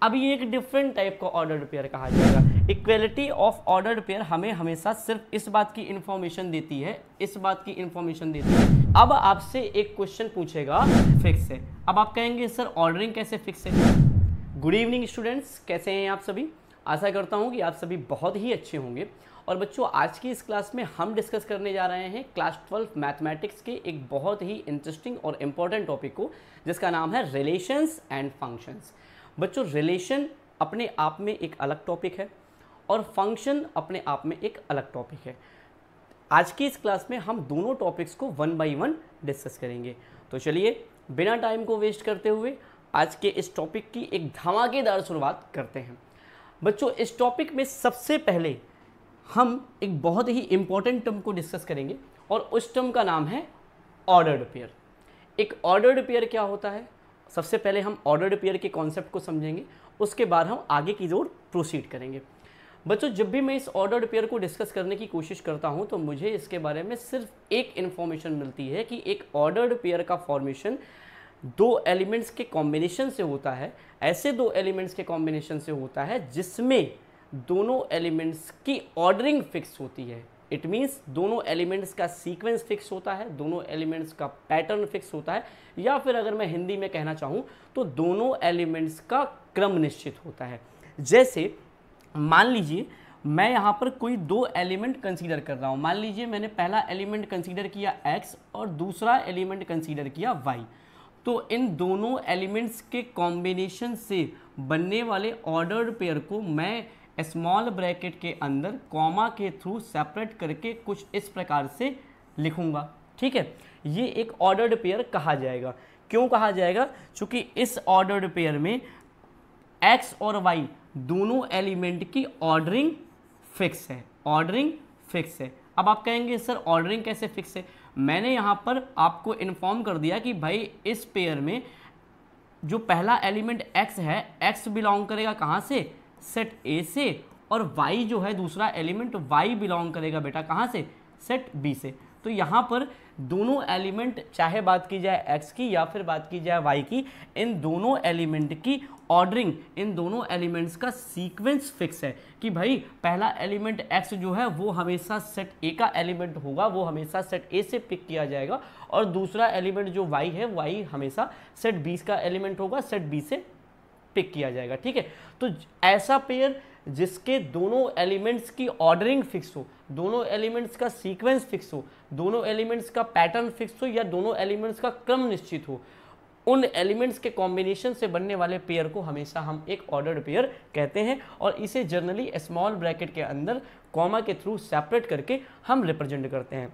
अब ये एक डिफरेंट टाइप का ऑर्डर्ड पेयर कहा जाएगा। इक्वलिटी ऑफ ऑर्डर्ड पेयर हमें हमेशा सिर्फ इस बात की इंफॉर्मेशन देती है, अब आपसे एक क्वेश्चन पूछेगा फिक्स है। अब आप कहेंगे सर ऑर्डरिंग कैसे फिक्स है। गुड इवनिंग स्टूडेंट्स, कैसे हैं आप सभी। आशा करता हूं कि आप सभी बहुत ही अच्छे होंगे। और बच्चों, आज की इस क्लास में हम डिस्कस करने जा रहे हैं क्लास 12 मैथमेटिक्स के एक बहुत ही इंटरेस्टिंग और इम्पॉर्टेंट टॉपिक को, जिसका नाम है रिलेशंस एंड फंक्शंस। बच्चों, रिलेशन अपने आप में एक अलग टॉपिक है और फंक्शन अपने आप में एक अलग टॉपिक है। आज की इस क्लास में हम दोनों टॉपिक्स को वन बाय वन डिस्कस करेंगे। तो चलिए बिना टाइम को वेस्ट करते हुए आज के इस टॉपिक की एक धमाकेदार शुरुआत करते हैं। बच्चों, इस टॉपिक में सबसे पहले हम एक बहुत ही इंपॉर्टेंट टर्म को डिस्कस करेंगे और उस टर्म का नाम है ऑर्डर्ड पेयर। एक ऑर्डर्ड पेयर क्या होता है, सबसे पहले हम ऑर्डर्ड पेयर के कॉन्सेप्ट को समझेंगे, उसके बाद हम आगे की ओर प्रोसीड करेंगे। बच्चों, जब भी मैं इस ऑर्डर्ड पेयर को डिस्कस करने की कोशिश करता हूं तो मुझे इसके बारे में सिर्फ एक इन्फॉर्मेशन मिलती है कि एक ऑर्डर्ड पेयर का फॉर्मेशन दो एलिमेंट्स के कॉम्बिनेशन से होता है। ऐसे दो एलिमेंट्स के कॉम्बिनेशन से होता है जिसमें दोनों एलिमेंट्स की ऑर्डरिंग फिक्स होती है। इट मीन्स दोनों एलिमेंट्स का सीक्वेंस फिक्स होता है, दोनों एलिमेंट्स का पैटर्न फिक्स होता है, या फिर अगर मैं हिंदी में कहना चाहूँ तो दोनों एलिमेंट्स का क्रम निश्चित होता है। जैसे मान लीजिए मैं यहाँ पर कोई दो एलिमेंट कंसीडर कर रहा हूँ। मान लीजिए मैंने पहला एलिमेंट कंसीडर किया x और दूसरा एलिमेंट कंसीडर किया y। तो इन दोनों एलिमेंट्स के कॉम्बिनेशन से बनने वाले ऑर्डर्ड पेयर को मैं स्मॉल ब्रैकेट के अंदर कॉमा के थ्रू सेपरेट करके कुछ इस प्रकार से लिखूंगा। ठीक है, ये एक ऑर्डर्ड पेयर कहा जाएगा। क्यों कहा जाएगा? क्योंकि इस ऑर्डर्ड पेयर में x और y दोनों एलिमेंट की ऑर्डरिंग फिक्स है। अब आप कहेंगे सर ऑर्डरिंग कैसे फिक्स है। मैंने यहाँ पर आपको इन्फॉर्म कर दिया कि भाई इस पेयर में जो पहला एलिमेंट x है, x बिलोंग करेगा कहाँ से, सेट A से, और y जो है दूसरा एलिमेंट y बिलोंग करेगा बेटा कहाँ से, सेट B से। तो यहाँ पर दोनों एलिमेंट, चाहे बात की जाए x की या फिर बात की जाए y की, इन दोनों एलिमेंट की ऑर्डरिंग, इन दोनों एलिमेंट्स का सीक्वेंस फिक्स है कि भाई पहला एलिमेंट x जो है वो हमेशा सेट A का एलिमेंट होगा, वो हमेशा सेट A से पिक किया जाएगा, और दूसरा एलिमेंट जो y है y हमेशा सेट B का एलिमेंट होगा, सेट B से पिक किया जाएगा। ठीक है, तो ऐसा पेयर जिसके दोनों एलिमेंट्स की ऑर्डरिंग फिक्स हो, दोनों एलिमेंट्स का सीक्वेंस फिक्स हो, दोनों एलिमेंट्स का पैटर्न फिक्स हो, या दोनों एलिमेंट्स का क्रम निश्चित हो, उन एलिमेंट्स के कॉम्बिनेशन से बनने वाले पेयर को हमेशा हम एक ऑर्डर्ड पेयर कहते हैं, और इसे जनरली स्मॉल ब्रैकेट के अंदर कॉमा के थ्रू सेपरेट करके हम रिप्रेजेंट करते हैं।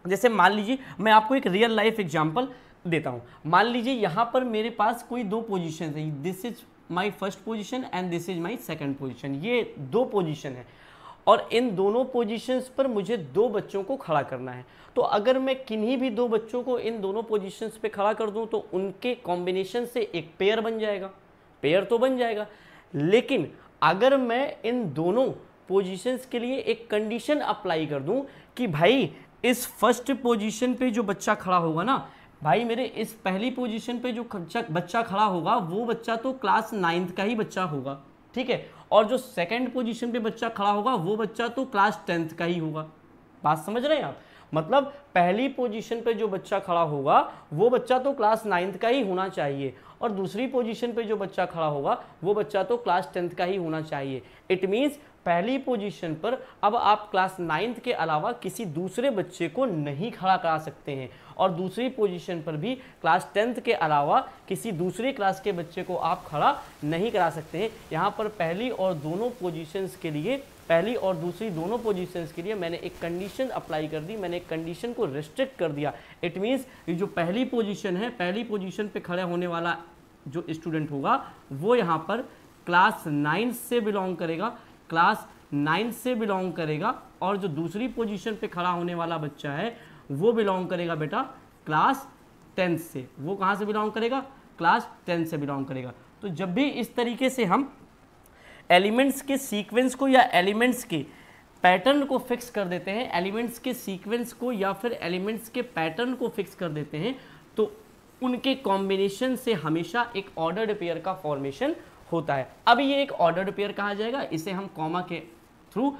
जैसे मान लीजिए मैं आपको एक रियल लाइफ एग्जांपल देता हूँ। मान लीजिए यहाँ पर मेरे पास कोई दो पोजीशन है, this is my first position and this is my second position. ये दो पोजीशन है और इन दोनों पोजीशंस पर मुझे दो बच्चों को खड़ा करना है। तो अगर मैं किन्हीं भी दो बच्चों को इन दोनों पोजीशंस पे खड़ा कर दूं तो उनके कॉम्बिनेशन से एक पेयर बन जाएगा, पेयर तो बन जाएगा। लेकिन अगर मैं इन दोनों पोजीशंस के लिए एक कंडीशन अप्लाई कर दूं कि भाई इस फर्स्ट पोजीशन पे जो बच्चा खड़ा होगा ना, भाई मेरे इस पहली पोजीशन पे जो बच्चा खड़ा होगा वो बच्चा तो क्लास 9th का ही बच्चा होगा। ठीक है, और जो सेकंड पोजीशन पे बच्चा खड़ा होगा वो बच्चा तो क्लास 10th का ही होगा। बात समझ रहे हैं आप? मतलब पहली पोजीशन पे जो बच्चा खड़ा होगा वो बच्चा तो क्लास 9th का ही होना चाहिए, और दूसरी पोजीशन पे जो बच्चा खड़ा होगा वो बच्चा तो क्लास 10th का ही होना चाहिए। इट मीन्स पहली पोजीशन पर अब आप क्लास 9th के अलावा किसी दूसरे बच्चे को नहीं खड़ा करा सकते हैं, और दूसरी पोजीशन पर भी क्लास 10th के अलावा किसी दूसरी क्लास के बच्चे को आप खड़ा नहीं करा सकते हैं। यहाँ पर पहली और दोनों पोजीशंस के लिए, पहली और दूसरी दोनों पोजीशंस के लिए मैंने एक कंडीशन अप्लाई कर दी, मैंने एक कंडीशन को रिस्ट्रिक्ट कर दिया। इट मीन्स ये जो पहली पोजीशन है, पहली पोजीशन पे खड़ा होने वाला जो स्टूडेंट होगा वो यहाँ पर क्लास 9 से बिलोंग करेगा, क्लास 9 से बिलोंग करेगा, और जो दूसरी पोजीशन पे खड़ा होने वाला बच्चा है वो बिलोंग करेगा बेटा क्लास 10 से। वो कहाँ से बिलोंग करेगा? क्लास 10 से बिलोंग करेगा। तो जब भी इस तरीके से हम एलिमेंट्स के सीक्वेंस को या एलिमेंट्स के पैटर्न को फिक्स कर देते हैं, एलिमेंट्स के सीक्वेंस को या फिर एलिमेंट्स के पैटर्न को फिक्स कर देते हैं, तो उनके कॉम्बिनेशन से हमेशा एक ऑर्डर्ड पेयर का फॉर्मेशन होता है। अब ये एक ऑर्डर्ड पेयर कहा जाएगा, इसे हम कॉमा के थ्रू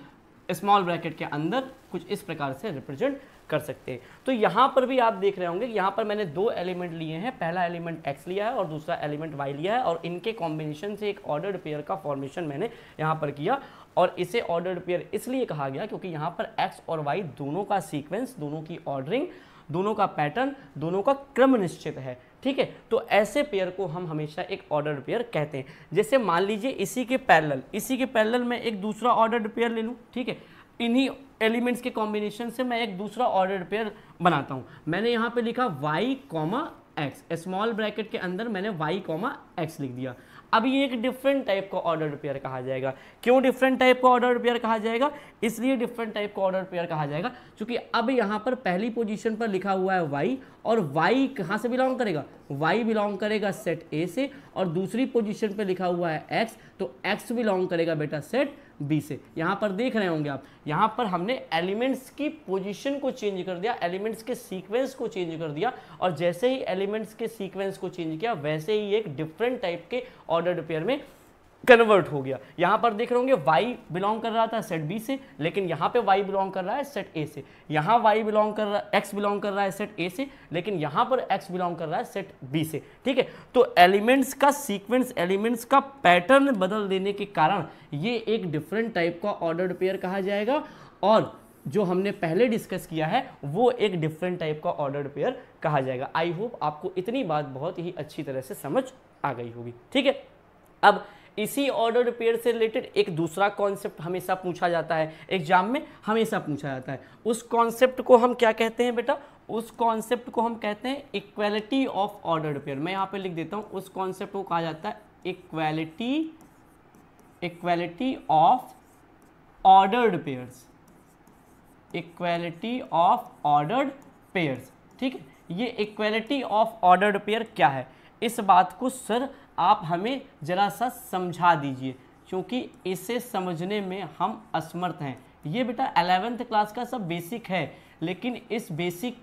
स्मॉल ब्रैकेट के अंदर कुछ इस प्रकार से रिप्रेजेंट कर सकते हैं। तो यहाँ पर भी आप देख रहे होंगे कि यहाँ पर मैंने दो एलिमेंट लिए हैं, पहला एलिमेंट x लिया है और दूसरा एलिमेंट y लिया है, और इनके कॉम्बिनेशन से एक ऑर्डर्ड पेयर का फॉर्मेशन मैंने यहाँ पर किया। और इसे ऑर्डर्ड पेयर इसलिए कहा गया क्योंकि यहाँ पर x और y दोनों का सीक्वेंस, दोनों की ऑर्डरिंग, दोनों का पैटर्न, दोनों का क्रम निश्चित है। ठीक है, तो ऐसे पेयर को हम हमेशा एक ऑर्डर्ड पेयर कहते हैं। जैसे मान लीजिए इसी के पैरेलल मैं एक दूसरा ऑर्डर्ड पेयर ले लूँ। ठीक है, इन्हीं एलिमेंट्स के कॉम्बिनेशन से मैं एक दूसरा ऑर्डर्ड पेयर बनाता हूँ। मैंने यहाँ पे लिखा y, x, स्मॉल ब्रैकेट के अंदर मैंने y, x लिख दिया। अब ये एक डिफरेंट टाइप का ऑर्डर्ड पेयर कहा जाएगा। क्यों डिफरेंट टाइप का ऑर्डर्ड पेयर कहा जाएगा? इसलिए डिफरेंट टाइप का ऑर्डर्ड पेयर कहा जाएगा क्योंकि अब यहाँ पर पहली पोजीशन पर लिखा हुआ है y, और y कहाँ से बिलोंग करेगा? y बिलोंग करेगा सेट A से, और दूसरी पोजीशन पर लिखा हुआ है x, तो x बिलोंग करेगा बेटा सेट B से। यहाँ पर देख रहे होंगे आप, यहाँ पर हमने एलिमेंट्स की पोजीशन को चेंज कर दिया, एलिमेंट्स के सीक्वेंस को चेंज कर दिया, और जैसे ही एलिमेंट्स के सीक्वेंस को चेंज किया वैसे ही एक डिफरेंट टाइप के ऑर्डर्ड पेयर में कन्वर्ट हो गया। यहाँ पर देख रहे होंगे y बिलोंग कर रहा था सेट B से, लेकिन यहाँ पे y बिलोंग कर रहा है सेट A से। यहाँ y बिलोंग कर रहा है, x बिलोंग कर रहा है सेट A से, लेकिन यहाँ पर x बिलोंग कर रहा है सेट B से। ठीक है, तो एलिमेंट्स का सीक्वेंस, एलिमेंट्स का पैटर्न बदल देने के कारण ये एक डिफरेंट टाइप का ऑर्डर्ड पेयर कहा जाएगा, और जो हमने पहले डिस्कस किया है वो एक डिफरेंट टाइप का ऑर्डर्ड पेयर कहा जाएगा। आई होप आपको इतनी बात बहुत ही अच्छी तरह से समझ आ गई होगी। ठीक है, अब इसी ऑर्डर्ड पेयर से रिलेटेड एक दूसरा कॉन्सेप्ट हमेशा पूछा जाता है, एग्जाम में हमेशा पूछा जाता है। उस कॉन्सेप्ट को हम क्या कहते हैं बेटा? उस कॉन्सेप्ट को हम कहते हैं इक्वालिटी ऑफ ऑर्डर्ड पेयर। मैं यहाँ पे लिख देता हूँ, उस कॉन्सेप्ट को कहा जाता है equality of ordered pairs, equality of ordered pairs. ठीक है, ये इक्वालिटी ऑफ ऑर्डर्ड पेयर क्या है? इस बात को सर आप हमें जरा सा समझा दीजिए, क्योंकि इसे समझने में हम असमर्थ हैं। ये बेटा 11th क्लास का सब बेसिक है, लेकिन इस बेसिक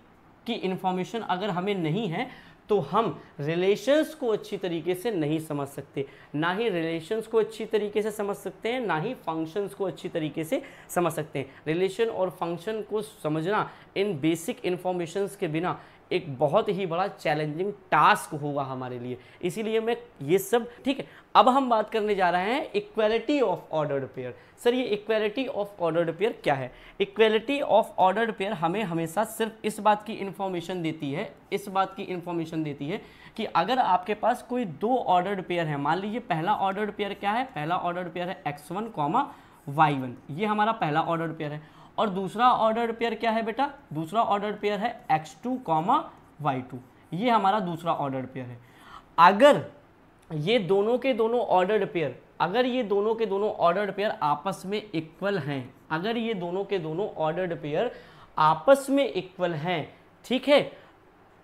की इंफॉर्मेशन अगर हमें नहीं है तो हम रिलेशंस को अच्छी तरीके से नहीं समझ सकते। ना ही रिलेशंस को अच्छी तरीके से समझ सकते हैं, ना ही फंक्शंस को अच्छी तरीके से समझ सकते हैं। रिलेशन और फंक्शन को समझना इन बेसिक इंफॉर्मेशंस के बिना एक बहुत ही बड़ा चैलेंजिंग टास्क होगा हमारे लिए, इसीलिए मैं ये सब। ठीक है, अब हम बात करने जा रहे हैं equality of ordered pair. Sir ये इक्वालिटी ऑफ ऑर्डर्ड पेयर क्या है? इक्वालिटी ऑफ ऑर्डर्ड पेयर हमें हमेशा सिर्फ इस बात की इंफॉर्मेशन देती है, इस बात की इंफॉर्मेशन देती है कि अगर आपके पास कोई दो ऑर्डर्ड पेयर है, मान लीजिए पहला ऑर्डर्ड पेयर क्या है? पहला ऑर्डर्ड पेयर है x1, y1, ये हमारा पहला ऑर्डर्ड पेयर है। और दूसरा ऑर्डर्ड पेयर क्या है बेटा? दूसरा ऑर्डर्ड पेयर है x2, y2, ये हमारा दूसरा ऑर्डर्ड पेयर है। अगर ये दोनों के दोनों ऑर्डर्ड पेयर, अगर ये दोनों के दोनों ऑर्डर्ड पेयर आपस में इक्वल हैं, अगर ये दोनों के दोनों ऑर्डर्ड पेयर आपस में इक्वल हैं, ठीक है,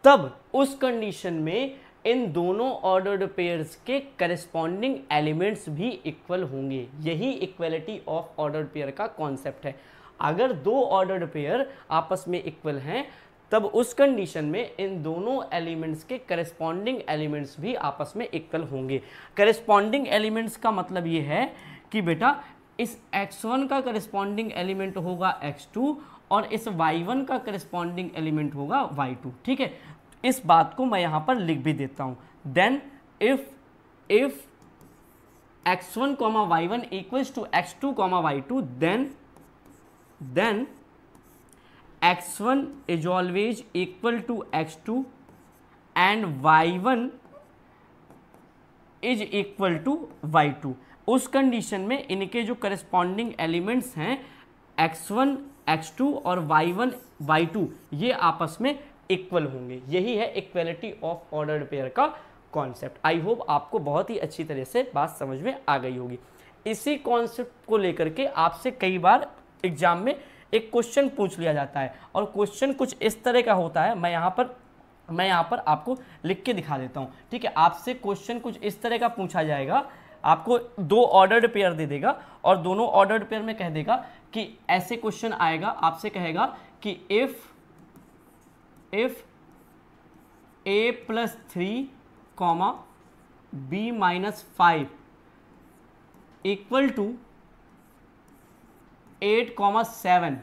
तब उस कंडीशन में इन दोनों ऑर्डर्ड पेयर्स के करस्पॉन्डिंग एलिमेंट्स भी इक्वल होंगे। यही इक्वलिटी ऑफ ऑर्डर्ड पेयर का कॉन्सेप्ट है। अगर दो ऑर्डर्ड पेयर आपस में इक्वल हैं, तब उस कंडीशन में इन दोनों एलिमेंट्स के करस्पॉन्डिंग एलिमेंट्स भी आपस में इक्वल होंगे। करस्पॉन्डिंग एलिमेंट्स का मतलब ये है कि बेटा इस x1 का करस्पॉन्डिंग एलिमेंट होगा x2 और इस y1 का करस्पॉन्डिंग एलिमेंट होगा y2। ठीक है, इस बात को मैं यहाँ पर लिख भी देता हूँ। Then if x1, y1 equals to x2, y2, then x1 is always equal to x2 and y1 is equal to y2। उस कंडीशन में इनके जो करस्पॉन्डिंग एलिमेंट्स हैं x1, x2 और y1, y2, ये आपस में इक्वल होंगे। यही है इक्वलिटी ऑफ ऑर्डर्ड पेयर का कॉन्सेप्ट। आई होप आपको बहुत ही अच्छी तरह से बात समझ में आ गई होगी। इसी कॉन्सेप्ट को लेकर के आपसे कई बार एग्जाम में एक क्वेश्चन पूछ लिया जाता है, और क्वेश्चन कुछ इस तरह का होता है। मैं यहाँ पर आपको लिख के दिखा देता हूँ। ठीक है, आपसे क्वेश्चन कुछ इस तरह का पूछा जाएगा, आपको दो ऑर्डर्ड पेयर दे देगा और दोनों ऑर्डर्ड पेयर में कह देगा कि ऐसे क्वेश्चन आएगा, आपसे कहेगा कि if a + 3, b - 5 equal to 8,7,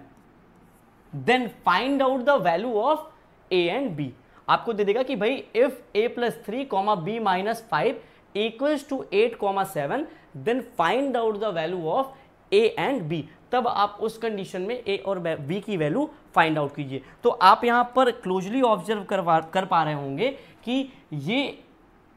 then find out the value of a and b। आपको दे देगा कि भाई if a plus 3 b minus 5 equals to 8,7, then find out the value of a and b। तब आप उस कंडीशन में a और b की वैल्यू फाइंड आउट कीजिए। तो आप यहां पर क्लोजली ऑब्जर्व कर पा रहे होंगे कि ये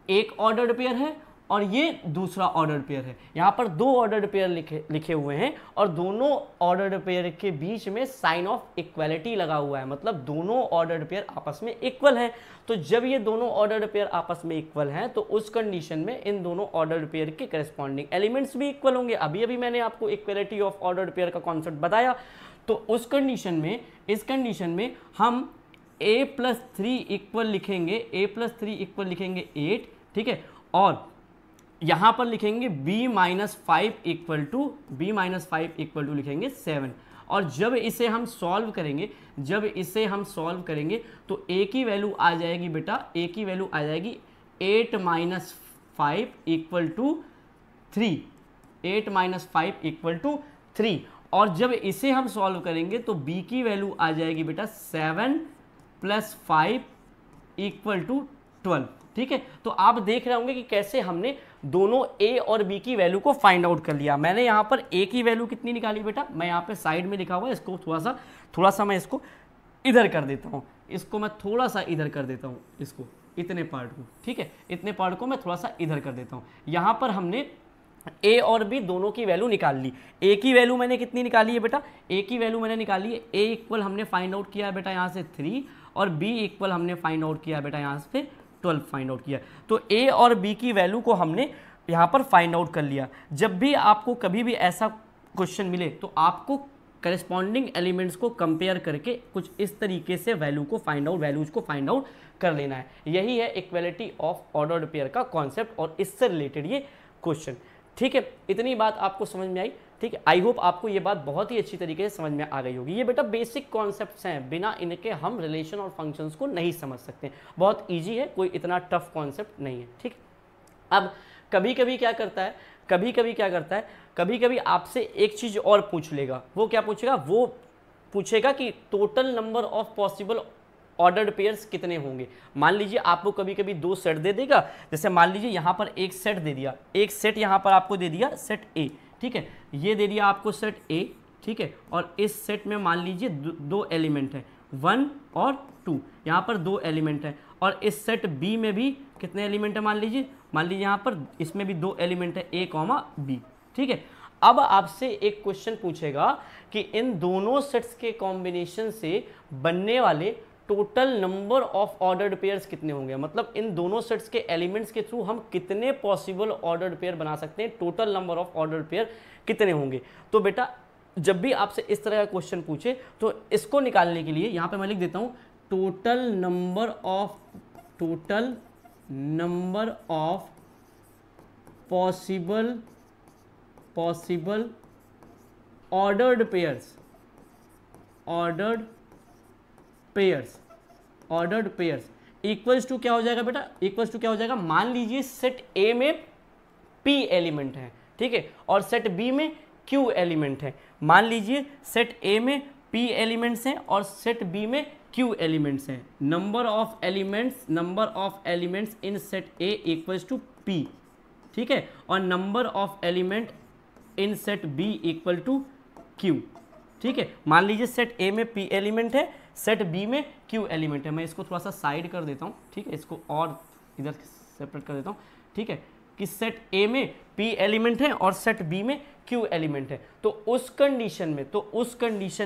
एक ऑर्डर्ड पेयर है और ये दूसरा ऑर्डर्ड पेयर है। यहाँ पर दो ऑर्डर्ड पेयर लिखे हुए हैं और दोनों ऑर्डर्ड पेयर के बीच में साइन ऑफ इक्वालिटी लगा हुआ है, मतलब दोनों ऑर्डर्ड पेयर आपस में इक्वल हैं। तो जब ये दोनों ऑर्डर्ड पेयर आपस में इक्वल हैं तो उस कंडीशन में इन दोनों ऑर्डर्ड पेयर के करस्पॉन्डिंग एलिमेंट्स भी इक्वल होंगे। अभी अभी मैंने आपको इक्वालिटी ऑफ ऑर्डर्ड पेयर का कॉन्सेप्ट बताया। तो उस कंडीशन में, इस कंडीशन में हम a प्लस 3 इक्वल लिखेंगे, a प्लस 3 इक्वल लिखेंगे 8, ठीक है, और यहां पर लिखेंगे b माइनस 5 इक्वल टू लिखेंगे 7। और जब इसे हम सॉल्व करेंगे, तो a की वैल्यू आ जाएगी बेटा, a की वैल्यू आ जाएगी 8 minus 5 equal to 3, 8 minus 5 equal to 3। और जब इसे हम सॉल्व करेंगे तो b की वैल्यू आ जाएगी बेटा 7 प्लस 5 इक्वल टू 12, ठीक है। तो आप देख रहे होंगे कि कैसे हमने दोनों a और b की वैल्यू को फाइंड आउट कर लिया। मैंने यहाँ पर a की वैल्यू कितनी निकाली बेटा, मैं यहाँ पे साइड में लिखा हुआ है, इसको थोड़ा सा मैं इसको इधर कर देता हूँ, इसको मैं थोड़ा सा इधर कर देता हूँ, इसको इतने पार्ट को, ठीक है, इतने पार्ट को मैं थोड़ा सा इधर कर देता हूँ। यहाँ पर हमने a और b दोनों की वैल्यू निकाल ली। a की वैल्यू मैंने कितनी निकाली है बेटा, a की वैल्यू मैंने निकाली है, a इक्वल हमने फाइंड आउट किया है बेटा यहाँ से 3, और b इक्वल हमने फाइंड आउट किया है बेटा यहाँ से 12 फाइंड आउट किया। तो a और b की वैल्यू को हमने यहाँ पर फाइंड आउट कर लिया। जब भी आपको कभी भी ऐसा क्वेश्चन मिले तो आपको करस्पॉन्डिंग एलिमेंट्स को कंपेयर करके कुछ इस तरीके से वैल्यूज को फाइंड आउट कर लेना है। यही है इक्वालिटी ऑफ ऑर्डर्ड पेयर का कॉन्सेप्ट और इससे रिलेटेड ये क्वेश्चन, ठीक है। इतनी बात आपको समझ में आई, ठीक है। आई होप आपको ये बात बहुत ही अच्छी तरीके से समझ में आ गई होगी। ये बेटा बेसिक कॉन्सेप्ट्स हैं, बिना इनके हम रिलेशन और फंक्शंस को नहीं समझ सकते। बहुत इजी है, कोई इतना टफ कॉन्सेप्ट नहीं है, ठीक। अब कभी कभी क्या करता है, कभी कभी आपसे एक चीज़ और पूछ लेगा। वो क्या पूछेगा, वो पूछेगा कि total number of possible ordered pairs कितने होंगे। मान लीजिए आपको कभी कभी दो सेट दे देगा, जैसे मान लीजिए यहाँ पर एक सेट दे दिया, एक सेट यहाँ पर आपको दे दिया सेट ए, ठीक है, ये दे दिया आपको सेट ए, ठीक है, और इस सेट में मान लीजिए दो एलिमेंट हैं 1 और 2, यहाँ पर दो एलिमेंट हैं। और इस सेट बी में भी कितने एलिमेंट है, मान लीजिए यहाँ पर इसमें भी दो एलिमेंट है a, b, ठीक है। अब आपसे एक क्वेश्चन पूछेगा कि इन दोनों सेट्स के कॉम्बिनेशन से बनने वाले total number of ordered pairs कितने होंगे, मतलब इन दोनों सेट्स के एलिमेंट्स के थ्रू हम कितने पॉसिबल ऑर्डर्ड पेयर बना सकते हैं, total number of ordered pair कितने होंगे। तो बेटा जब भी आपसे इस तरह का क्वेश्चन पूछे तो इसको निकालने के लिए यहाँ पे मैं लिख देता हूँ total number of possible ordered pairs equals to क्या हो जाएगा बेटा, इक्वल्स टू क्या हो जाएगा, मान लीजिए सेट ए में p एलिमेंट है, ठीक है, और सेट बी में q एलिमेंट है। मान लीजिए सेट ए में p एलिमेंट्स हैं और सेट बी में q एलिमेंट्स हैं। Number of elements in set A equals to p, ठीक है, और number of element in set B equal to q, ठीक है। मान लीजिए सेट ए में p एलिमेंट है, सेट बी में q एलिमेंट है। मैं इसको थोड़ा सा साइड कर देता हूँ, ठीक है, इसको और इधर सेपरेट कर देता हूँ, ठीक है, कि सेट ए में p एलिमेंट है और सेट बी में q एलिमेंट है। तो उस कंडीशन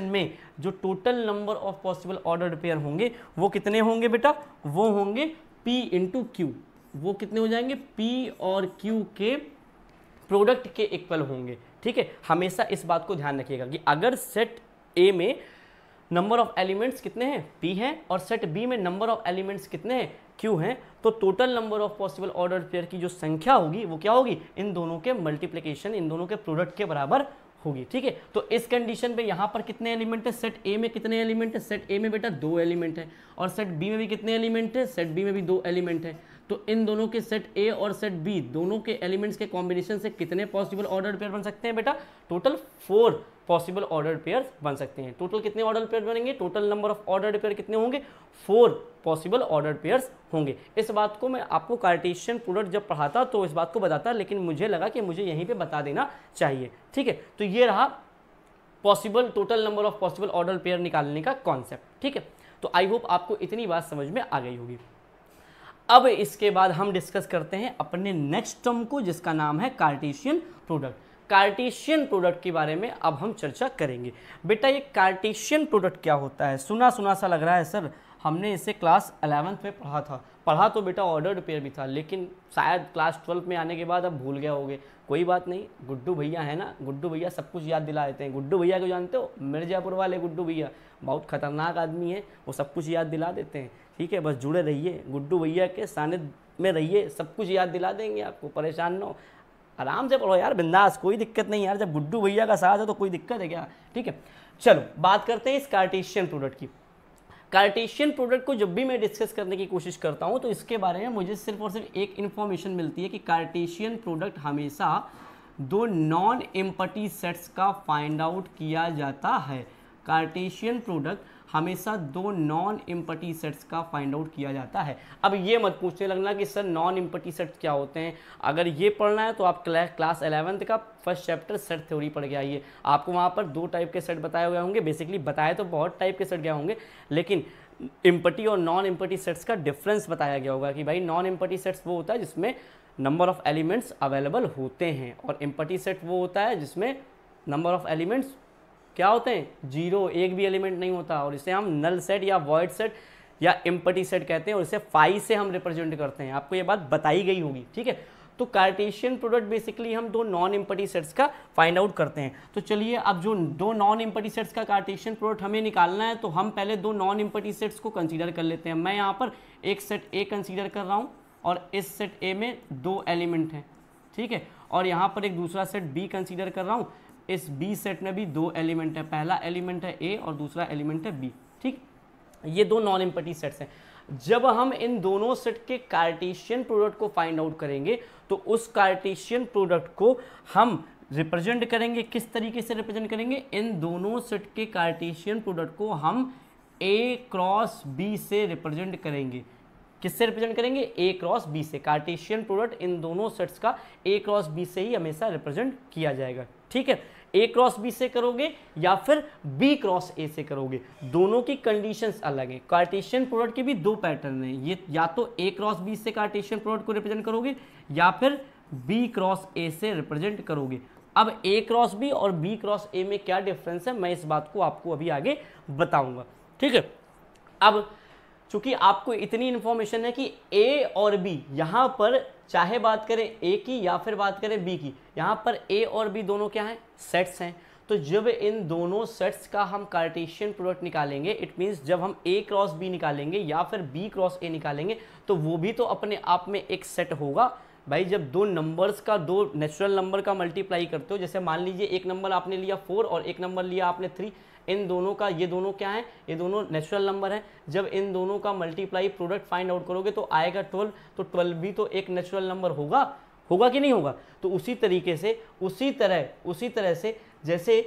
में जो total number of possible ordered pair होंगे वो कितने होंगे बेटा, वो होंगे p इंटू q। वो कितने हो जाएंगे, p और q के प्रोडक्ट के इक्वल होंगे, ठीक है। हमेशा इस बात को ध्यान रखिएगा कि अगर सेट ए में नंबर ऑफ एलिमेंट्स कितने हैं, p हैं, और सेट बी में नंबर ऑफ एलिमेंट्स कितने हैं, q हैं, तो total number of possible ordered pair की जो संख्या होगी वो क्या होगी, इन दोनों के मल्टीप्लिकेशन, इन दोनों के प्रोडक्ट के बराबर होगी, ठीक है। तो इस कंडीशन पे यहाँ पर कितने एलिमेंट है, सेट ए में कितने एलिमेंट है, सेट ए में बेटा 2 एलिमेंट है, और सेट बी में भी कितने एलिमेंट है, सेट बी में भी 2 एलिमेंट है। तो इन दोनों के सेट ए और सेट बी दोनों के एलिमेंट्स के कॉम्बिनेशन से कितने पॉसिबल ऑर्डर्ड पेयर बन सकते हैं बेटा? टोटल 4 पॉसिबल ऑर्डर्ड पेयर बन सकते हैं। टोटल कितने ऑर्डर्ड पेयर बनेंगे? Total number of ordered pair कितने होंगे? 4 पॉसिबल ऑर्डर्ड पेयर्स होंगे। इस बात को मैं आपको कार्टेशियन प्रोडक्ट जब पढ़ाता तो इस बात को बताता, लेकिन मुझे लगा कि मुझे यहीं पे बता देना चाहिए। ठीक है, तो ये रहा possible total number of possible ordered pair निकालने का कॉन्सेप्ट। ठीक है, तो आई होप आपको इतनी बात समझ में आ गई होगी। अब इसके बाद हम डिस्कस करते हैं अपने नेक्स्ट टर्म को, जिसका नाम है कार्टेशियन प्रोडक्ट। कार्टेशियन प्रोडक्ट के बारे में अब हम चर्चा करेंगे। बेटा ये कार्टेशियन प्रोडक्ट क्या होता है? सुना सुना सा लग रहा है सर, हमने इसे क्लास 11th में पढ़ा था। पढ़ा तो बेटा ऑर्डर्ड पेयर भी था, लेकिन शायद क्लास 12 में आने के बाद अब भूल गया होगे। कोई बात नहीं, गुड्डू भैया है ना, गुड्डू भैया सब कुछ याद दिला देते हैं। गुड्डू भैया को जानते हो? मिर्जापुर वाले गुड्डू भैया, बहुत खतरनाक आदमी है, वो सब कुछ याद दिला देते हैं। ठीक है, बस जुड़े रहिए, गुड्डू भैया के सानिध्य में रहिए, सब कुछ याद दिला देंगे आपको, परेशान ना हो, आराम से पढ़ो यार, बिंदास, कोई दिक्कत नहीं यार। जब गुड्डू भैया का साथ है तो कोई दिक्कत है क्या? ठीक है, चलो बात करते हैं इस कार्टेशियन प्रोडक्ट की। कार्टेशियन प्रोडक्ट को जब भी मैं डिस्कस करने की कोशिश करता हूं तो इसके बारे में मुझे सिर्फ और सिर्फ एक इन्फॉर्मेशन मिलती है कि कार्टेशियन प्रोडक्ट हमेशा 2 नॉन एम्पटी सेट्स का फाइंड आउट किया जाता है। कार्टेशियन प्रोडक्ट हमेशा 2 नॉन एम्पटी सेट्स का फाइंड आउट किया जाता है। अब ये मत पूछने लगना कि सर नॉन एम्पटी सेट्स क्या होते हैं। अगर ये पढ़ना है तो आप क्लास 11th का फर्स्ट चैप्टर सेट थ्योरी पढ़ के आइए। आपको वहाँ पर 2 टाइप के सेट बताए गए होंगे। बेसिकली बताए तो बहुत टाइप के सेट गए होंगे, लेकिन एम्पटी और नॉन एम्पटी सेट्स का डिफरेंस बताया गया होगा कि भाई नॉन एम्पटी सेट्स वो होता है जिसमें नंबर ऑफ एलिमेंट्स अवेलेबल होते हैं, और एम्पटी सेट वो होता है जिसमें नंबर ऑफ एलिमेंट्स क्या होते हैं? 0, एक भी एलिमेंट नहीं होता। और इसे हम नल सेट या वॉइड सेट या एम्पटी सेट कहते हैं, और इसे फाई से हम रिप्रेजेंट करते हैं। आपको ये बात बताई गई होगी। ठीक है, तो कार्टेशियन प्रोडक्ट बेसिकली हम 2 नॉन एम्पटी सेट्स का फाइंड आउट करते हैं। तो चलिए, अब जो 2 नॉन एम्पटी सेट्स का कार्टेशियन प्रोडक्ट हमें निकालना है, तो हम पहले 2 नॉन एम्पटी सेट्स को कंसीडर कर लेते हैं। मैं यहाँ पर एक सेट ए कंसीडर कर रहा हूँ, और इस सेट ए में 2 एलिमेंट हैं। ठीक है, और यहाँ पर एक दूसरा सेट बी कंसीडर कर रहा हूँ, इस बी सेट में भी 2 एलिमेंट है। पहला एलिमेंट है ए और दूसरा एलिमेंट है बी। ठीक, ये 2 नॉन एम्पटी सेट्स हैं। जब हम इन दोनों सेट के कार्टेशियन प्रोडक्ट को फाइंड आउट करेंगे तो उस कार्टेशियन प्रोडक्ट को हम रिप्रेजेंट करेंगे। किस तरीके से रिप्रेजेंट करेंगे? इन दोनों सेट के कार्टेशियन प्रोडक्ट को हम ए क्रॉस बी से रिप्रेजेंट करेंगे। किससे रिप्रेजेंट करेंगे? ए क्रॉस बी से। कार्टेशियन प्रोडक्ट इन दोनों सेट्स का ए क्रॉस बी से ही हमेशा रिप्रेजेंट किया जाएगा। ठीक है, ए क्रॉस बी से करोगे या फिर बी क्रॉस ए से करोगे, दोनों की कंडीशंस अलग हैं। कार्टेशियन प्रोडक्ट के भी 2 पैटर्न हैं। ये या तो ए क्रॉस बी से कार्टेशियन प्रोडक्ट को रिप्रेजेंट करोगे या फिर बी क्रॉस ए से रिप्रेजेंट करोगे। अब ए क्रॉस बी और बी क्रॉस ए में क्या डिफरेंस है, मैं इस बात को आपको अभी आगे बताऊंगा। ठीक है, अब चूंकि आपको इतनी इंफॉर्मेशन है कि ए और बी, यहाँ पर चाहे बात करें ए की या फिर बात करें बी की, यहाँ पर ए और बी दोनों क्या हैं? सेट्स हैं। तो जब इन दोनों सेट्स का हम कार्टेशियन प्रोडक्ट निकालेंगे, इट मीन्स जब हम ए क्रॉस बी निकालेंगे या फिर बी क्रॉस ए निकालेंगे, तो वो भी तो अपने आप में एक सेट होगा। भाई जब 2 नंबर्स का 2 नेचुरल नंबर का मल्टीप्लाई करते हो, जैसे मान लीजिए एक नंबर आपने लिया 4 और एक नंबर लिया आपने 3, इन दोनों का, ये दोनों क्या है? ये दोनों नेचुरल नंबर हैं। जब इन दोनों का मल्टीप्लाई प्रोडक्ट फाइंड आउट करोगे तो आएगा 12, तो 12 भी तो एक नेचुरल नंबर होगा, होगा कि नहीं होगा? तो उसी तरीके से उसी तरह से जैसे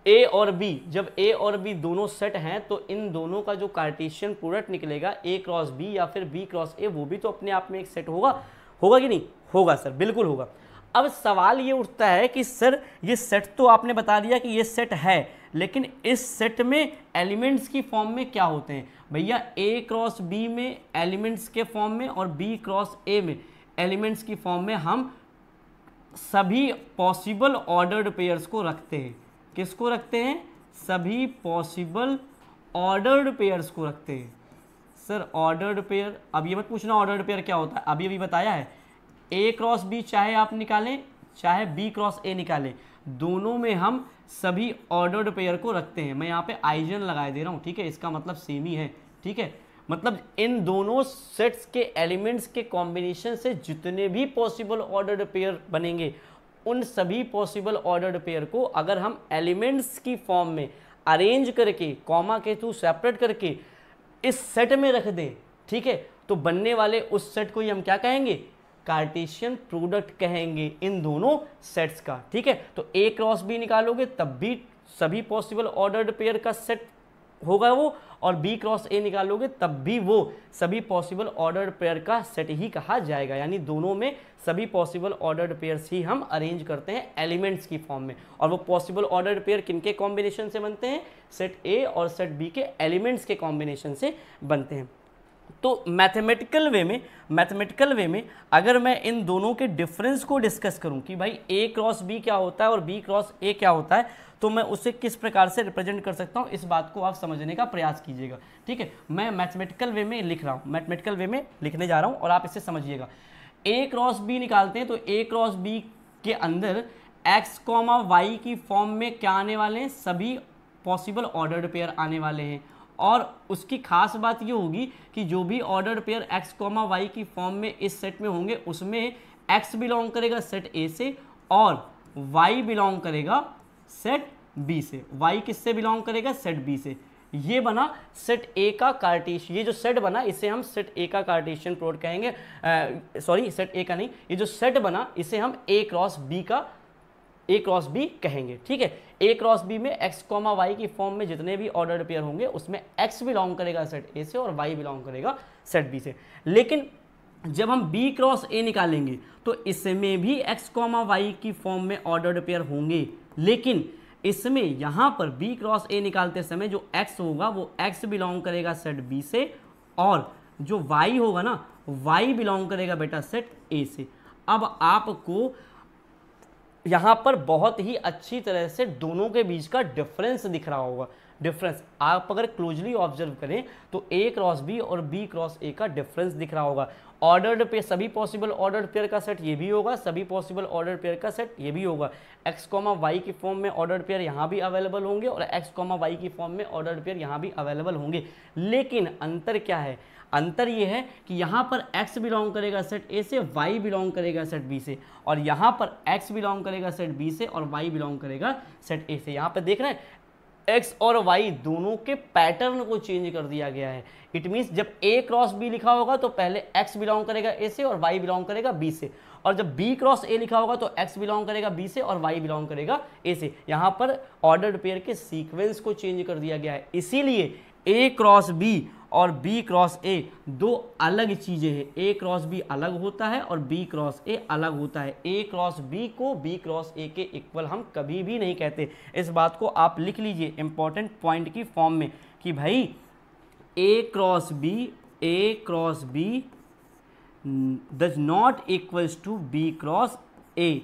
ए और बी, जब ए और बी दोनों सेट हैं तो इन दोनों का जो कार्टेशियन प्रोडक्ट निकलेगा ए क्रॉस बी या फिर बी क्रॉस ए, वो भी तो अपने आप में एक सेट होगा, होगा कि नहीं? होगा सर, बिल्कुल होगा। अब सवाल ये उठता है कि सर ये सेट तो आपने बता दिया कि ये सेट है, लेकिन इस सेट में एलिमेंट्स की फॉर्म में क्या होते हैं? भैया ए क्रॉस बी में एलिमेंट्स के फॉर्म में और बी क्रॉस ए में एलिमेंट्स की फॉर्म में हम सभी पॉसिबल ऑर्डर्ड पेयर्स को रखते हैं। किसको रखते हैं? सभी पॉसिबल ऑर्डर्ड पेयर्स को रखते हैं। सर ऑर्डर्ड पेयर, अब ये मत पूछना ऑर्डर्ड पेयर क्या होता है, अभी बताया है। ए क्रॉस बी चाहे आप निकालें चाहे बी क्रॉस ए निकालें, दोनों में हम सभी ऑर्डर्ड पेयर को रखते हैं। मैं यहाँ पे आइजन लगा दे रहा हूँ, ठीक है, इसका मतलब सेम ही है। ठीक है, मतलब इन दोनों सेट्स के एलिमेंट्स के कॉम्बिनेशन से जितने भी पॉसिबल ऑर्डर्ड पेयर बनेंगे, उन सभी पॉसिबल ऑर्डर्ड पेयर को अगर हम एलिमेंट्स की फॉर्म में अरेंज करके, कॉमा के थ्रू सेपरेट करके इस सेट में रख दें, ठीक है, तो बनने वाले उस सेट को ही हम क्या कहेंगे, कार्टेशियन प्रोडक्ट कहेंगे इन दोनों सेट्स का। ठीक है, तो ए क्रॉस बी निकालोगे तब भी सभी पॉसिबल ऑर्डर्ड पेयर का सेट होगा वो, और बी क्रॉस ए निकालोगे तब भी वो सभी पॉसिबल ऑर्डर्ड पेयर का सेट ही कहा जाएगा। यानी दोनों में सभी पॉसिबल ऑर्डर्ड पेयर्स ही हम अरेंज करते हैं एलिमेंट्स की फॉर्म में, और वो पॉसिबल ऑर्डर्ड पेयर किनके कॉम्बिनेशन से बनते हैं, सेट ए और सेट बी के एलिमेंट्स के कॉम्बिनेशन से बनते हैं। तो मैथमेटिकल वे में अगर मैं इन दोनों के डिफरेंस को डिस्कस करूं कि भाई ए क्रॉस बी क्या होता है और बी क्रॉस ए क्या होता है, तो मैं उसे किस प्रकार से रिप्रेजेंट कर सकता हूं, इस बात को आप समझने का प्रयास कीजिएगा। ठीक है, मैं मैथमेटिकल वे में लिख रहा हूं, मैथमेटिकल वे में लिखने जा रहा हूं और आप इसे समझिएगा। ए क्रॉस बी निकालते हैं तो ए क्रॉस बी के अंदर एक्स कॉमा वाई की फॉर्म में क्या आने वाले हैं, सभी पॉसिबल ऑर्डर्ड पेयर आने वाले हैं। और उसकी खास बात ये होगी कि जो भी ऑर्डर्ड पेयर x, y की फॉर्म में इस सेट में होंगे उसमें x बिलोंग करेगा सेट A से और y बिलोंग करेगा सेट B से। y किससे बिलोंग करेगा, सेट B से। ये बना सेट A का कार्टेशियन, ये जो सेट बना इसे हम सेट A का कार्टेशियन प्रोडक्ट कहेंगे, सॉरी सेट A का नहीं, ये जो सेट बना इसे हम A क्रॉस B कहेंगे। ठीक है, A क्रॉस B में x, y की फॉर्म में जितने भी ऑर्डर्ड पेयर होंगे उसमें x बिलोंग करेगा सेट A से और y बिलोंग करेगा सेट B से। लेकिन जब हम B क्रॉस A निकालेंगे तो इसमें भी x, y की फॉर्म में ऑर्डर्ड पेयर होंगे, लेकिन इसमें यहाँ पर B क्रॉस A निकालते समय जो x होगा वो x बिलोंग करेगा सेट B से और जो y होगा ना y बिलोंग करेगा बेटा सेट A से। अब आपको यहाँ पर बहुत ही अच्छी तरह से दोनों के बीच का डिफरेंस दिख रहा होगा। डिफरेंस आप अगर क्लोजली ऑब्जर्व करें तो ए क्रॉस बी और बी क्रॉस ए का डिफरेंस दिख रहा होगा। ऑर्डर्ड पे सभी पॉसिबल ऑर्डर्ड पेयर का सेट ये भी होगा, सभी पॉसिबल ऑर्डर्ड पेयर का सेट ये भी होगा। एक्स कॉमा वाई की फॉर्म में ऑर्डर्ड पेयर यहाँ भी अवेलेबल होंगे और एक्स कॉमा वाई की फॉर्म में ऑर्डर्ड पेयर यहाँ भी अवेलेबल होंगे। लेकिन अंतर क्या है, अंतर ये है कि यहाँ पर x बिलोंग करेगा सेट A से, y बिलोंग करेगा सेट B से, और यहाँ पर x बिलोंग करेगा सेट B से और y बिलोंग करेगा सेट A से। यहाँ पर देख रहे हैं x और y दोनों के पैटर्न को चेंज कर दिया गया है। इट मीन्स जब A क्रॉस B लिखा होगा तो पहले x बिलोंग करेगा A से और y बिलोंग करेगा B से, और जब B क्रॉस A लिखा होगा तो x बिलोंग करेगा B से और y बिलोंग करेगा A से। यहाँ पर ऑर्डर्ड पेयर के सीक्वेंस को चेंज कर दिया गया है, इसीलिए A क्रॉस B और B क्रॉस A दो अलग चीज़ें हैं। A क्रॉस B अलग होता है और B क्रॉस A अलग होता है। A क्रॉस B को B क्रॉस A के इक्वल हम कभी भी नहीं कहते। इस बात को आप लिख लीजिए इंपॉर्टेंट पॉइंट की फॉर्म में कि भाई A cross B does not equals to B cross A,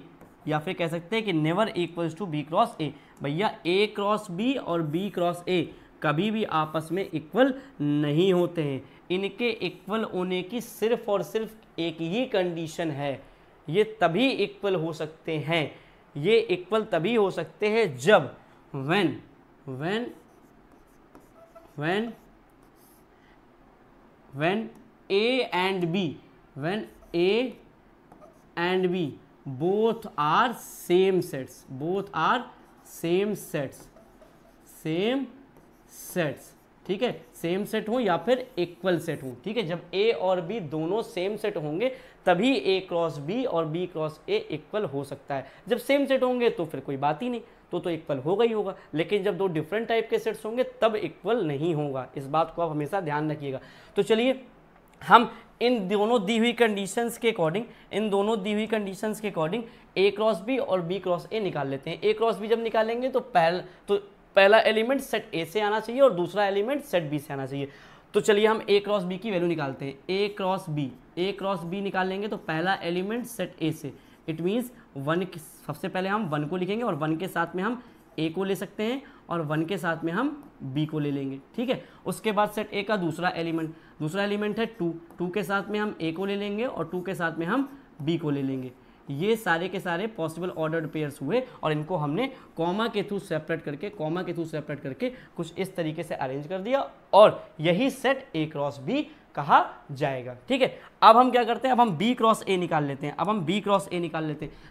या फिर कह सकते हैं कि never equals to B cross A। भैया A क्रॉस B और B क्रॉस A कभी भी आपस में इक्वल नहीं होते हैं। इनके इक्वल होने की सिर्फ और सिर्फ एक ही कंडीशन है, ये तभी इक्वल हो सकते हैं, ये इक्वल तभी हो सकते हैं जब when A and B both are same sets, ठीक है, सेम सेट हो या फिर इक्वल सेट हो। ठीक है, जब A और B दोनों सेम सेट होंगे तभी A क्रॉस B और B क्रॉस A इक्वल हो सकता है। जब सेम सेट होंगे तो फिर कोई बात ही नहीं, तो इक्वल होगा ही होगा। लेकिन जब दो डिफरेंट टाइप के सेट्स होंगे तब इक्वल नहीं होगा। इस बात को आप हमेशा ध्यान रखिएगा। तो चलिए हम इन दोनों दी हुई कंडीशंस के अकॉर्डिंग A क्रॉस B और B क्रॉस A निकाल लेते हैं। A क्रॉस B जब निकालेंगे तो पहला एलिमेंट सेट A से आना चाहिए और दूसरा एलिमेंट सेट B से आना चाहिए। तो चलिए हम A क्रॉस B की वैल्यू निकालते हैं। A क्रॉस B निकालेंगे तो पहला एलिमेंट सेट A से, इट मीन्स 1, सबसे पहले हम 1 को लिखेंगे और 1 के साथ में हम A को ले सकते हैं और 1 के साथ में हम B को ले लेंगे। ठीक है, उसके बाद सेट A का दूसरा एलिमेंट है 2 के साथ में हम A को ले लेंगे और 2 के साथ में हम B को ले लेंगे। ये सारे के सारे पॉसिबल ऑर्डर्ड पेयर्स हुए और इनको हमने कॉमा के थ्रू सेपरेट करके कुछ इस तरीके से अरेंज कर दिया और यही सेट A क्रॉस B कहा जाएगा। ठीक है, अब हम क्या करते हैं, अब हम B क्रॉस A निकाल लेते हैं।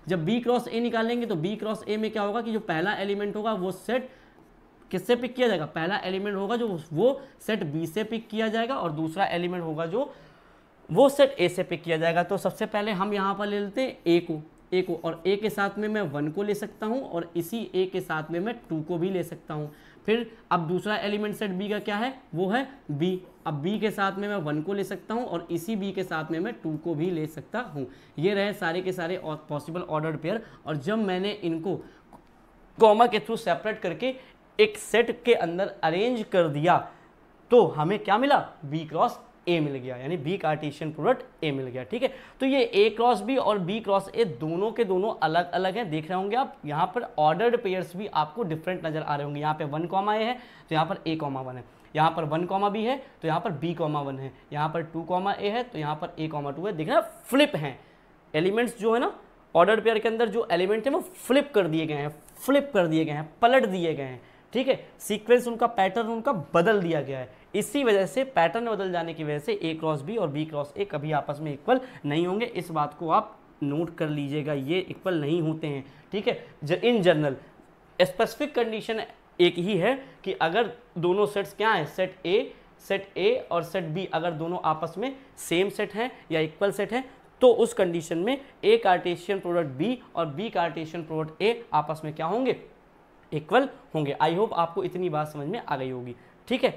जब B क्रॉस A निकालेंगे तो B क्रॉस A में क्या होगा कि जो पहला एलिमेंट होगा वो सेट किससे पिक किया जाएगा, पहला एलिमेंट होगा जो वो सेट B से पिक किया जाएगा और दूसरा एलिमेंट होगा जो वो सेट ए से पिक किया जाएगा। तो सबसे पहले हम यहाँ पर ले लेते हैं ए को, और ए के साथ में मैं 1 को ले सकता हूँ, और इसी ए के साथ में मैं 2 को भी ले सकता हूँ। फिर अब दूसरा एलिमेंट सेट बी का क्या है, वो है बी। अब बी के साथ में मैं 1 को ले सकता हूँ, और इसी बी के साथ में मैं 2 को भी ले सकता हूँ। ये रहे सारे के सारे पॉसिबल ऑर्डर्ड पेयर। और जब मैंने इनको कॉमा के थ्रू सेपरेट करके एक सेट के अंदर अरेंज कर दिया, तो हमें क्या मिला, बी क्रॉस ए मिल गया, यानी बी कार्टेशियन प्रोडक्ट ए मिल गया। ठीक है, तो ये ए क्रॉस बी और बी क्रॉस ए दोनों के दोनों अलग अलग हैं। देख रहे होंगे आप, यहाँ पर ऑर्डर्ड पेयर्स भी आपको डिफरेंट नजर आ रहे होंगे। यहाँ पे 1 कॉमा ए है तो यहाँ पर ए कॉमा 1 है, यहाँ पर 1 कॉमा बी है तो यहाँ पर बी कॉमा 1 है, यहाँ पर 2 कॉमा ए है तो यहाँ पर ए कॉमा 2 है। देख रहे हैं, फ्लिप हैं एलिमेंट्स जो है ना, ऑर्डर्ड पेयर के अंदर जो एलिमेंट है वो फ्लिप कर दिए गए हैं, फ्लिप कर दिए गए हैं, पलट दिए गए हैं। ठीक है, सीक्वेंस उनका, पैटर्न उनका बदल दिया गया है। इसी वजह से पैटर्न बदल जाने की वजह से ए क्रॉस बी और बी क्रॉस ए कभी आपस में इक्वल नहीं होंगे। इस बात को आप नोट कर लीजिएगा, ये इक्वल नहीं होते हैं। ठीक है, इन जनरल स्पेसिफिक कंडीशन एक ही है कि अगर दोनों सेट्स क्या हैं, सेट ए और सेट बी अगर दोनों आपस में सेम सेट हैं या इक्वल सेट हैं, तो उस कंडीशन में ए कार्टेशियन प्रोडक्ट बी और बी कार्टेशियन प्रोडक्ट ए आपस में क्या होंगे, इक्वल होंगे। आई होप आपको इतनी बात समझ में आ गई होगी। ठीक है,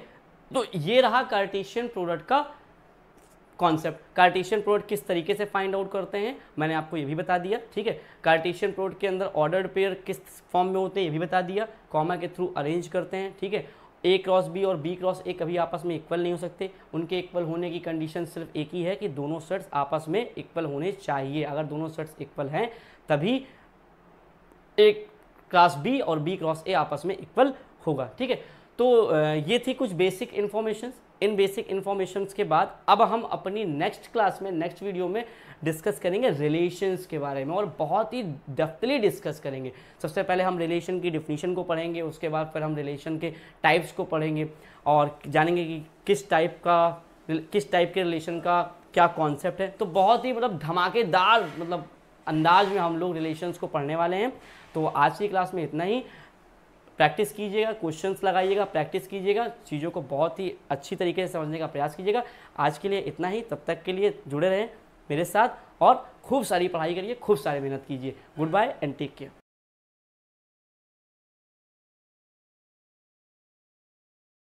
तो ये रहा कार्टेशियन प्रोडक्ट का कॉन्सेप्ट। कार्टेशियन प्रोडक्ट किस तरीके से फाइंड आउट करते हैं मैंने आपको ये भी बता दिया। ठीक है, कार्टेशियन प्रोडक्ट के अंदर ऑर्डर्ड पेयर किस फॉर्म में होते हैं ये भी बता दिया, कॉमा के थ्रू अरेंज करते हैं। ठीक है, ए क्रॉस बी और बी क्रॉस ए कभी आपस में इक्वल नहीं हो सकते, उनके इक्वल होने की कंडीशन सिर्फ एक ही है कि दोनों सेट्स आपस में इक्वल होने चाहिए। अगर दोनों सेट्स इक्वल हैं तभी एक क्लास बी और बी क्रॉस ए आपस में इक्वल होगा। ठीक है, तो ये थी कुछ बेसिक इन्फॉर्मेशन। इन बेसिक इन्फॉर्मेशंस के बाद अब हम अपनी नेक्स्ट क्लास में, नेक्स्ट वीडियो में डिस्कस करेंगे रिलेशंस के बारे में, और बहुत ही डेप्थली डिस्कस करेंगे। सबसे पहले हम रिलेशन की डिफिनीशन को पढ़ेंगे, उसके बाद फिर हम रिलेशन के टाइप्स को पढ़ेंगे और जानेंगे कि किस टाइप के रिलेशन का क्या कॉन्सेप्ट है। तो बहुत ही धमाकेदार अंदाज में हम लोग रिलेशंस को पढ़ने वाले हैं। तो आज की क्लास में इतना ही। प्रैक्टिस कीजिएगा, क्वेश्चंस लगाइएगा, प्रैक्टिस कीजिएगा, चीज़ों को बहुत ही अच्छी तरीके से समझने का प्रयास कीजिएगा। आज के लिए इतना ही, तब तक के लिए जुड़े रहें मेरे साथ और खूब सारी पढ़ाई करिए, खूब सारी मेहनत कीजिए। Good bye and take care.